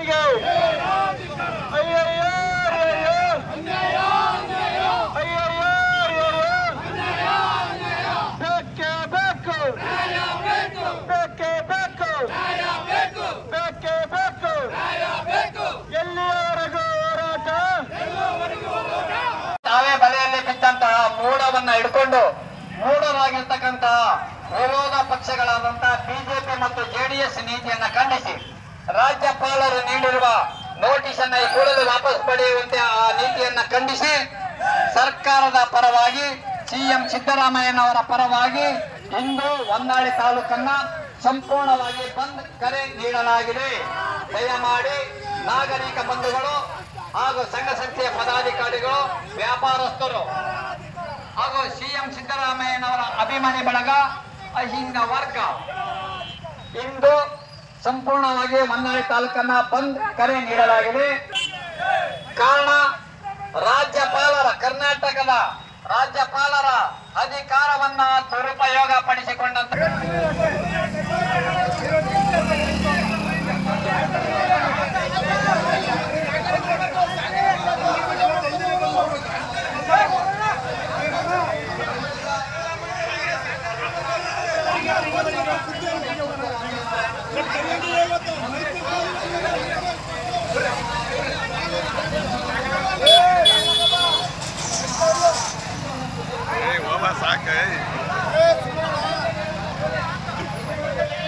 ರೆಡ್ಡಿಗೆ ಅಯ್ಯಯ್ಯೋ ಬೇಕೇ ಬೇಕು ಬೇಕೇ ಬೇಕು ಬೇಕೇ ಬೇಕು ಎಲ್ಲಿಯವರೆಗೂ ಹೋರಾಟ ತಾವೇ ಬಲೆಯಲ್ಲಿ ಬಿದ್ದಂತಹ ಮೂಢವನ್ನ ಹಿಡ್ಕೊಂಡು ಮೂಢರಾಗಿರ್ತಕ್ಕಂತಹ ವಿರೋಧ ಪಕ್ಷಗಳಾದಂತಹ ಬಿಜೆಪಿ ಮತ್ತು ಜೆಡಿಎಸ್ ನೀತಿಯನ್ನ ಖಂಡಿಸಿ ರಾಜ್ಯಪಾಲರು ನೀಡಿರುವ ನೋಟಿಸ್ ಅನ್ನ ಈ ಕೂಡಲೇ ವಾಪಸ್ ಪಡೆಯುವಂತೆ ಆ ನೀತಿಯನ್ನ ಖಂಡಿಸಿ ಸರ್ಕಾರದ ಪರವಾಗಿ ಸಿಎಂ ಸಿದ್ದರಾಮಯ್ಯನವರ ಪರವಾಗಿ ಇಂದು ಹೊನ್ನಾಳಿ ತಾಲೂಕನ್ನ ಸಂಪೂರ್ಣವಾಗಿ ಬಂದ್ ಕರೆ ನೀಡಲಾಗಿದೆ. ದಯಮಾಡಿ ನಾಗರಿಕ ಬಂಧುಗಳು ಹಾಗೂ ಸಂಘ ಸಂಸ್ಥೆಯ ಪದಾಧಿಕಾರಿಗಳು, ವ್ಯಾಪಾರಸ್ಥರು ಹಾಗೂ ಸಿಎಂ ಸಿದ್ದರಾಮಯ್ಯನವರ ಅಭಿಮಾನಿ ಬಳಗ, ಅಹಿಂದ ವರ್ಗ ಇಂದು ಸಂಪೂರ್ಣವಾಗಿ ಹೊನ್ನಾಳಿ ತಾಲೂಕನ್ನ ಬಂದ್ ಕರೆ ನೀಡಲಾಗಿದೆ. ಕಾರಣ ರಾಜ್ಯಪಾಲರ, ಕರ್ನಾಟಕದ ರಾಜ್ಯಪಾಲರ ಅಧಿಕಾರವನ್ನ ದುರುಪಯೋಗ ಪಡಿಸಿಕೊಂಡಂತ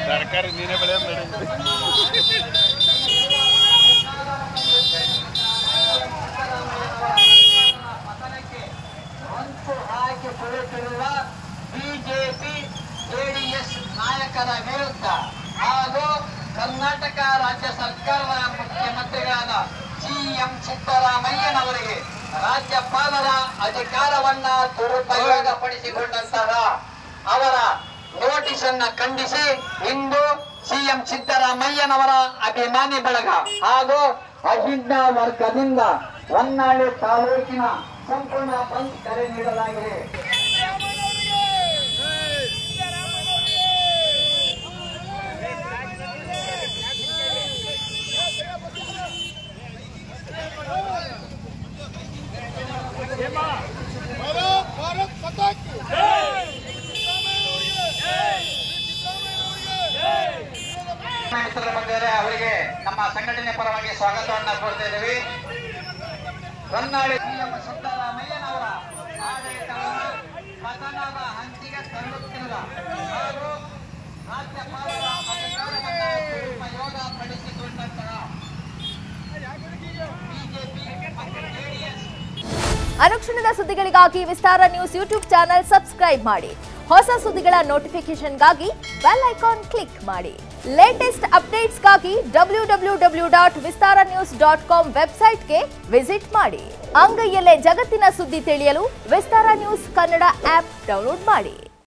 ಸರ್ಕಾರ ನೀನೇ ಬೆಳೆ ಅಂಚು ಹಾಕಿ ಕುಳಿತಿರುವ ಬಿಜೆಪಿ ಜೆಡಿಎಸ್ ನಾಯಕರ ವಿರುದ್ಧ ಹಾಗೂ ಕರ್ನಾಟಕ ರಾಜ್ಯ ಸರ್ಕಾರದ ಮುಖ್ಯಮಂತ್ರಿಗಳಾದ ಸಿಎಂ ಸಿದ್ದರಾಮಯ್ಯನವರಿಗೆ ರಾಜ್ಯಪಾಲರ ಅಧಿಕಾರವನ್ನ ದುರುಪಯೋಗ ಪಡಿಸಿಕೊಂಡಂತಹ ಅವರ ನೋಟಿಸ್ ಅನ್ನ ಖಂಡಿಸಿ ಇಂದು ಸಿಎಂ ಸಿದ್ದರಾಮಯ್ಯನವರ ಅಭಿಮಾನಿ ಬಳಗ ಹಾಗೂ ಅಹಿಂದ ವರ್ಗದಿಂದ ಹೊನ್ನಾಳಿ ತಾಲೂಕಿನ ಸಂಪೂರ್ಣ ಬಂದ್ ಕರೆ ನೀಡಲಾಗಿದೆ. ಅವರಿಗೆ ನಮ್ಮ ಸಂಘಟನೆ ಪರವಾಗಿ ಸ್ವಾಗತವನ್ನ ಕೋರ್ತಾ ಇದ್ದೀವಿ. ಹೊನ್ನಾಳಿ ಸಿಎಂ ಸಿದ್ದರಾಮಯ್ಯನವರ ಆಡಳಿತವನ್ನು ಪತನದ ಹಂಚಿಗೆ ತಳ್ಳುತ್ತಿಲ್ಲ ಹಾಗೂ ರಾಜ್ಯಪಾಲರ ಅಧಿಕಾರವನ್ನು ದುರುಪಯೋಗ ಪಡಿಸಿಕೊಂಡಂತಹ ಬಿಜೆಪಿ ಮತ್ತು ಜೆಡಿಎಸ್. ಅನುಕ್ಷಣದ ಸುದ್ದಿಗಳಿಗಾಗಿ ವಿಸ್ತಾರ ನ್ಯೂಸ್ ಯೂಟ್ಯೂಬ್ ಚಾನೆಲ್ ಸಬ್ಸ್ಕ್ರೈಬ್ ಮಾಡಿ. ಹೊಸ ಸುದ್ದಿಗಳ ನೋಟಿಫಿಕೇಶನ್ಗಾಗಿ ಬೆಲ್ ಐಕಾನ್ ಕ್ಲಿಕ್ ಮಾಡಿ. ಲೇಟೆಸ್ಟ್ ಅಪ್ಡೇಟ್ಸ್ಗಾಗಿ www.vistaranews.com ವೆಬ್ಸೈಟ್ಗೆ ವಿಸಿಟ್ ಮಾಡಿ. ಅಂಗೈಯಲ್ಲೇ ಜಗತ್ತಿನ ಸುದ್ದಿ ತಿಳಿಯಲು ವಿಸ್ತಾರ ನ್ಯೂಸ್ ಕನ್ನಡ ಆಪ್ ಡೌನ್ಲೋಡ್ ಮಾಡಿ.